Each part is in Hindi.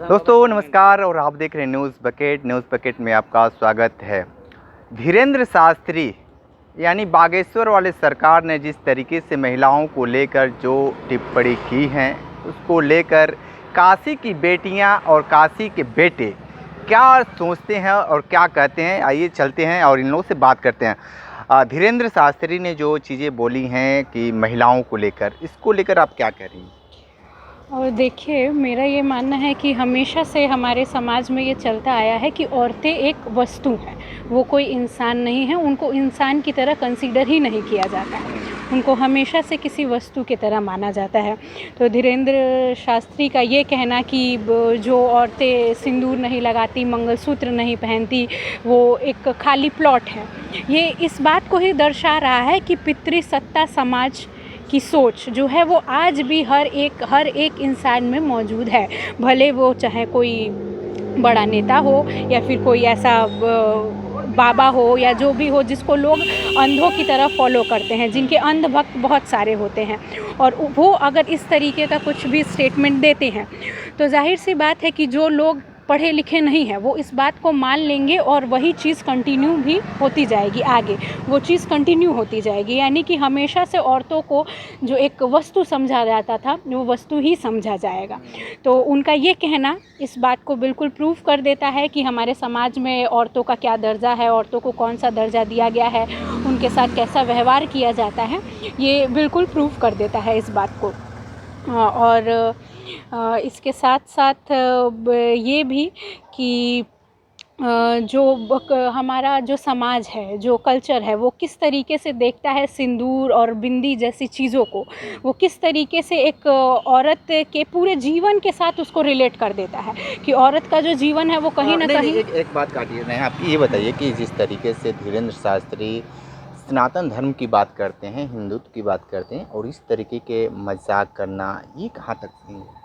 दोस्तों नमस्कार और आप देख रहे हैं न्यूज़ बकेट में आपका स्वागत है। धीरेंद्र शास्त्री यानी बागेश्वर वाले सरकार ने जिस तरीके से महिलाओं को लेकर जो टिप्पणी की हैं उसको लेकर काशी की बेटियां और काशी के बेटे क्या सोचते हैं और क्या कहते हैं, आइए चलते हैं और इन लोगों से बात करते हैं। धीरेंद्र शास्त्री ने जो चीज़ें बोली हैं कि महिलाओं को लेकर, इसको लेकर आप क्या कह रही हैं? और देखिए, मेरा ये मानना है कि हमेशा से हमारे समाज में ये चलता आया है कि औरतें एक वस्तु हैं, वो कोई इंसान नहीं है। उनको इंसान की तरह कंसीडर ही नहीं किया जाता है, उनको हमेशा से किसी वस्तु की तरह माना जाता है। तो धीरेंद्र शास्त्री का ये कहना कि जो औरतें सिंदूर नहीं लगाती, मंगलसूत्र नहीं पहनती, वो एक खाली प्लॉट है, ये इस बात को ही दर्शा रहा है कि पितृसत्ता समाज की सोच जो है वो आज भी हर एक इंसान में मौजूद है। भले वो चाहे कोई बड़ा नेता हो या फिर कोई ऐसा बाबा हो या जो भी हो जिसको लोग अंधों की तरह फॉलो करते हैं, जिनके अंध भक्त बहुत सारे होते हैं, और वो अगर इस तरीके का कुछ भी स्टेटमेंट देते हैं तो जाहिर सी बात है कि जो लोग पढ़े लिखे नहीं हैं वो इस बात को मान लेंगे और वही चीज़ कंटिन्यू भी होती जाएगी, आगे वो चीज़ कंटिन्यू होती जाएगी। यानी कि हमेशा से औरतों को जो एक वस्तु समझा जाता था वो वस्तु ही समझा जाएगा। तो उनका ये कहना इस बात को बिल्कुल प्रूव कर देता है कि हमारे समाज में औरतों का क्या दर्जा है, औरतों को कौन सा दर्जा दिया गया है, उनके साथ कैसा व्यवहार किया जाता है, ये बिल्कुल प्रूव कर देता है इस बात को। और इसके साथ साथ ये भी कि जो हमारा जो समाज है, जो कल्चर है, वो किस तरीके से देखता है सिंदूर और बिंदी जैसी चीज़ों को, वो किस तरीके से एक औरत के पूरे जीवन के साथ उसको रिलेट कर देता है कि औरत का जो जीवन है वो कहीं ना कहीं। एक बात काटिए, नहीं आप ये बताइए कि जिस तरीके से धीरेंद्र शास्त्री सनातन धर्म की बात करते हैं, हिंदुत्व की बात करते हैं, और इस तरीके के मजाक करना ये कहाँ तक सही है?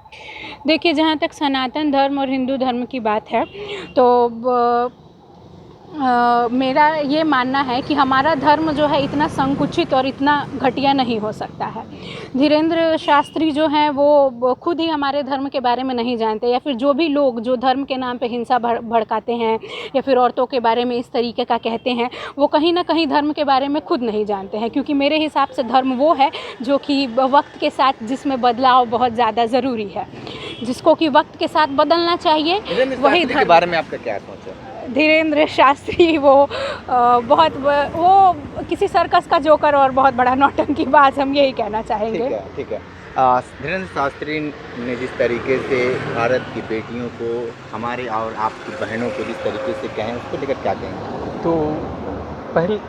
देखिए, जहाँ तक सनातन धर्म और हिंदू धर्म की बात है तो मेरा ये मानना है कि हमारा धर्म जो है इतना संकुचित और इतना घटिया नहीं हो सकता है। धीरेंद्र शास्त्री जो हैं वो खुद ही हमारे धर्म के बारे में नहीं जानते, या फिर जो भी लोग जो धर्म के नाम पे हिंसा भड़काते हैं या फिर औरतों के बारे में इस तरीके का कहते हैं, वो कहीं ना कहीं धर्म के बारे में खुद नहीं जानते हैं। क्योंकि मेरे हिसाब से धर्म वो है जो कि वक्त के साथ जिसमें बदलाव बहुत ज़्यादा ज़रूरी है, जिसको कि वक्त के साथ बदलना चाहिए, वही धर्म। के बारे में आपका क्या सोच है? धीरेंद्र शास्त्री वो किसी सर्कस का जोकर और बहुत बड़ा नौटंकीबाज, हम यही कहना चाहेंगे। ठीक है। धीरेंद्र शास्त्री ने जिस तरीके से भारत की बेटियों को, हमारे और आपकी बहनों को जिस तरीके से कहें, उसको लेकर क्या कहेंगे? तो पहले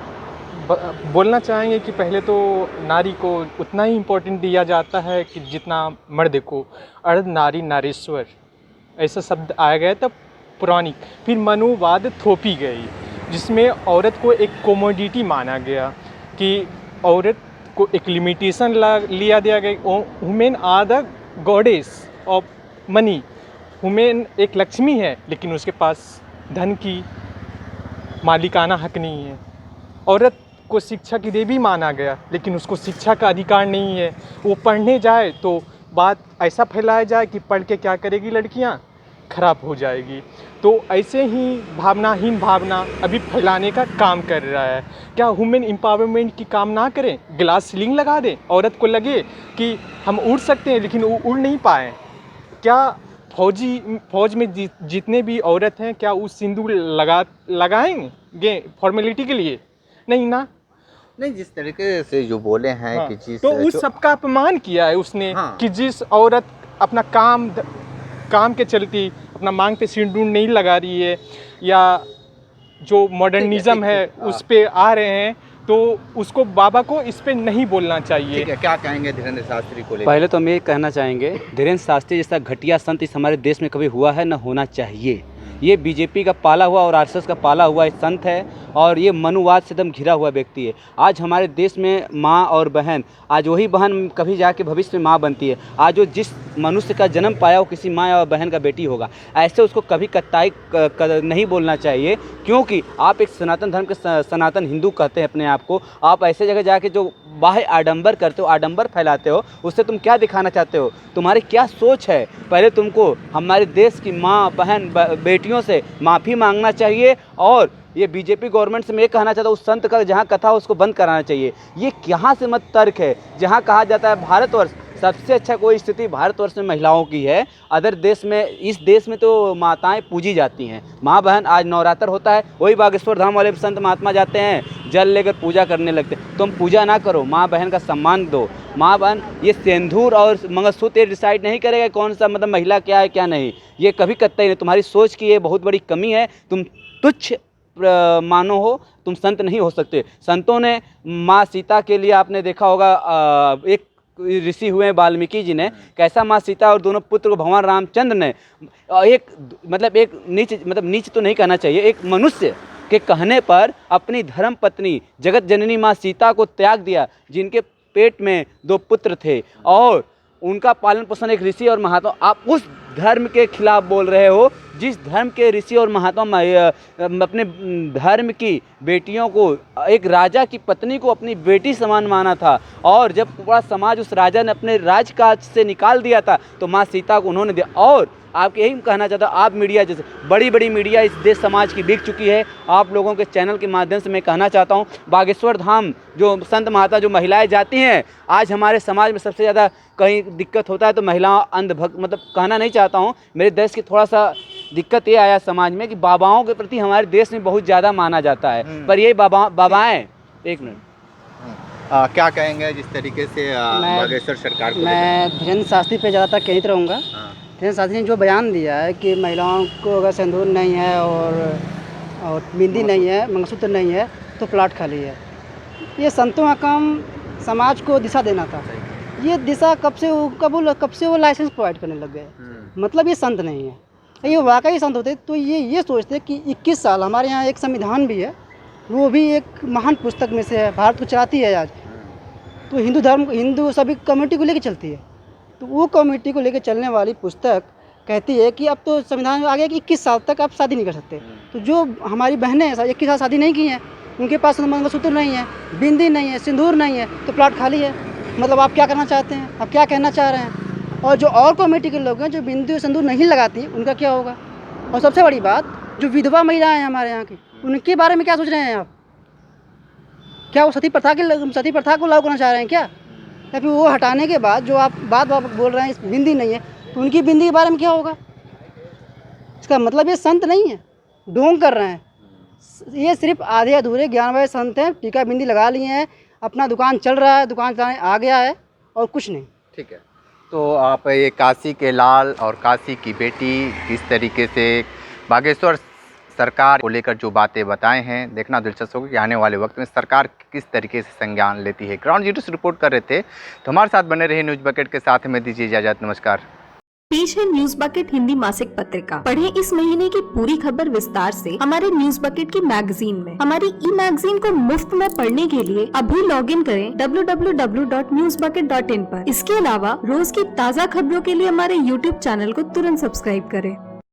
बोलना चाहेंगे कि पहले तो नारी को उतना ही इम्पोर्टेंट दिया जाता है कि जितना मर्द को। अर्ध नारी नारीश्वर ऐसा शब्द आया गया तब पुरानी, फिर मनुवाद थोपी गई जिसमें औरत को एक कोमोडिटी माना गया कि औरत को एक लिमिटेशन लिया दिया गया। Women are the goddess of money. Women एक लक्ष्मी है लेकिन उसके पास धन की मालिकाना हक नहीं है। औरत को शिक्षा की देवी माना गया लेकिन उसको शिक्षा का अधिकार नहीं है। वो पढ़ने जाए तो बात ऐसा फैलाया जाए कि पढ़ के क्या करेगी लड़कियाँ, खराब हो जाएगी। तो ऐसे ही भावनाहीन भावना अभी फैलाने का काम कर रहा है। क्या वुमेन एम्पावरमेंट की काम ना करें, ग्लास सीलिंग लगा दें, औरत को लगे कि हम उड़ सकते हैं लेकिन वो उड़ नहीं पाए? क्या फौज में जितने भी औरत हैं क्या वो सिंदूर लगाएंगे फॉर्मेलिटी के लिए? नहीं ना। नहीं, जिस तरीके से जो बोले हैं हाँ, कि चीज़ तो उस सबका अपमान किया है उसने। हाँ। कि जिस औरत अपना काम के चलती अपना मांग पे सिंदूर नहीं लगा रही है, या जो मॉडर्निज्म है उस पे आ रहे हैं, तो उसको बाबा को इस पे नहीं बोलना चाहिए। ठीक है, क्या कहेंगे धीरेंद्र शास्त्री को लेकर? पहले तो हम ये कहना चाहेंगे, धीरेंद्र शास्त्री जैसा घटिया संत इस हमारे देश में कभी हुआ है, न होना चाहिए। ये बीजेपी का पाला हुआ और आरएसएस का पाला हुआ एक संत है और ये मनुवाद से एकदम घिरा हुआ व्यक्ति है। आज हमारे देश में माँ और बहन, आज वही बहन कभी जाके भविष्य में माँ बनती है। आज वो जिस मनुष्य का जन्म पाया वो किसी माँ और बहन का बेटी होगा। ऐसे उसको कभी कतई नहीं बोलना चाहिए, क्योंकि आप एक सनातन धर्म के सनातन हिंदू कहते हैं अपने आप को। आप ऐसे जगह जाके जो बाह्य आडंबर करते हो, आडंबर फैलाते हो, उससे तुम क्या दिखाना चाहते हो? तुम्हारी क्या सोच है? पहले तुमको हमारे देश की माँ बहन बेटियों से माफ़ी मांगना चाहिए और ये बीजेपी गवर्नमेंट से मैं ये कहना चाहता हूँ, उस संत का जहाँ कथा उसको बंद कराना चाहिए। ये कहाँ से मत तर्क है जहाँ कहा जाता है भारतवर्ष सबसे अच्छा कोई स्थिति भारतवर्ष में महिलाओं की है। अदर देश में, इस देश में तो माताएं पूजी जाती हैं, माँ बहन। आज नवरात्र होता है, वही बागेश्वर धाम वाले संत महात्मा जाते हैं, जल लेकर पूजा करने लगते हैं। तुम पूजा ना करो, माँ बहन का सम्मान दो। माँ बहन ये सिंदूर और मंगलसूत्र ये डिसाइड नहीं करेगा कौन सा मतलब महिला क्या है क्या नहीं, ये कभी कतई नहीं। तुम्हारी सोच की ये बहुत बड़ी कमी है। तुम तुच्छ मानो हो, तुम संत नहीं हो सकते। संतों ने माँ सीता के लिए आपने देखा होगा, एक ऋषि हुए हैं वाल्मीकि जी ने, कैसा माँ सीता और दोनों पुत्र को भगवान रामचंद्र ने एक नीच तो नहीं कहना चाहिए, एक मनुष्य के कहने पर अपनी धर्म पत्नी जगत जननी माँ सीता को त्याग दिया, जिनके पेट में 2 पुत्र थे और उनका पालन पोषण एक ऋषि और महात्मा। आप उस धर्म के खिलाफ बोल रहे हो जिस धर्म के ऋषि और महात्मा अपने धर्म की बेटियों को, एक राजा की पत्नी को अपनी बेटी समान माना था, और जब पूरा समाज उस राजा ने अपने राजकाज से निकाल दिया था तो माँ सीता को उन्होंने दिया। और आप यही कहना चाहता हूँ, आप मीडिया जैसे बड़ी बड़ी मीडिया इस देश समाज की बिक चुकी है। आप लोगों के चैनल के माध्यम से मैं कहना चाहता हूँ, बागेश्वर धाम जो संत महात्मा जो महिलाएं जाती हैं, आज हमारे समाज में सबसे ज़्यादा कहीं दिक्कत होता है तो महिलाओं अंधभक्त, मतलब कहना नहीं चाहता हूँ, मेरे देश की थोड़ा सा दिक्कत ये आया समाज में कि बाबाओं के प्रति हमारे देश में बहुत ज़्यादा माना जाता है, पर ये बाबाएँ, एक मिनट, क्या कहेंगे जिस तरीके से बागेश्वर सरकार को मैं धीरेन्द्र शास्त्री पे ज़्यादातर केंद्रित रहूँगा। धीरेन्द्र शास्त्री ने जो बयान दिया है कि महिलाओं को अगर सिंदूर नहीं है और बिंदी नहीं है, मंगलसूत्र नहीं है तो प्लाट खाली है। ये संतों का काम समाज को दिशा देना था। ये दिशा कब से वो लाइसेंस प्रोवाइड करने लग गए। मतलब ये संत नहीं है। ये वाकई संत होते तो ये सोचते कि 21 साल हमारे यहाँ एक संविधान भी है, वो भी एक महान पुस्तक में से है, भारत को चलाती है आज। तो हिंदू सभी कम्युनिटी को लेकर चलती है, तो वो कम्युनिटी को लेकर चलने वाली पुस्तक कहती है कि अब तो संविधान में आ गया कि 21 साल तक आप शादी नहीं कर सकते। तो जो हमारी बहनें हैं 21 साल शादी नहीं की हैं, उनके पास मंगलसूत्र नहीं है, बिंदी नहीं है, सिंदूर नहीं है, तो प्लाट खाली है। मतलब आप क्या करना चाहते हैं, आप क्या कहना चाह रहे हैं? और जो और कम्युनिटी के लोग हैं जो बिंदी और सिंदूर नहीं लगाती, उनका क्या होगा? और सबसे बड़ी बात, जो विधवा महिलाएं हैं हमारे यहाँ की, उनके बारे में क्या सोच रहे हैं आप? क्या वो सती प्रथा को लागू करना चाह रहे हैं क्या? या फिर वो हटाने के बाद जो आप बात बोल रहे हैं बिंदी नहीं है, तो उनकी बिंदी के बारे में क्या होगा? इसका मतलब ये संत नहीं है, ढोंग कर रहे हैं। ये सिर्फ आधे अधूरे ज्ञान वाले संत हैं, टीका बिंदी लगा लिए हैं, अपना दुकान चल रहा है, दुकान चलाने आ गया है और कुछ नहीं। ठीक है, तो आप ये काशी के लाल और काशी की बेटी किस तरीके से बागेश्वर सरकार को लेकर जो बातें बताए हैं, देखना दिलचस्प होगा कि आने वाले वक्त में सरकार किस तरीके से संज्ञान लेती है। ग्राउंड जीरो से रिपोर्ट कर रहे थे, तो हमारे साथ बने रहे न्यूज़ बकेट के साथ में दीजिए इजाजत। नमस्कार। पेश है न्यूज बकेट हिंदी मासिक पत्रिका। पढ़ें इस महीने की पूरी खबर विस्तार से हमारे न्यूज बकेट की मैगजीन में। हमारी ई मैगजीन को मुफ्त में पढ़ने के लिए अभी लॉग इन करें www.newsbucket.in पर। इसके अलावा रोज की ताज़ा खबरों के लिए हमारे YouTube चैनल को तुरंत सब्सक्राइब करें।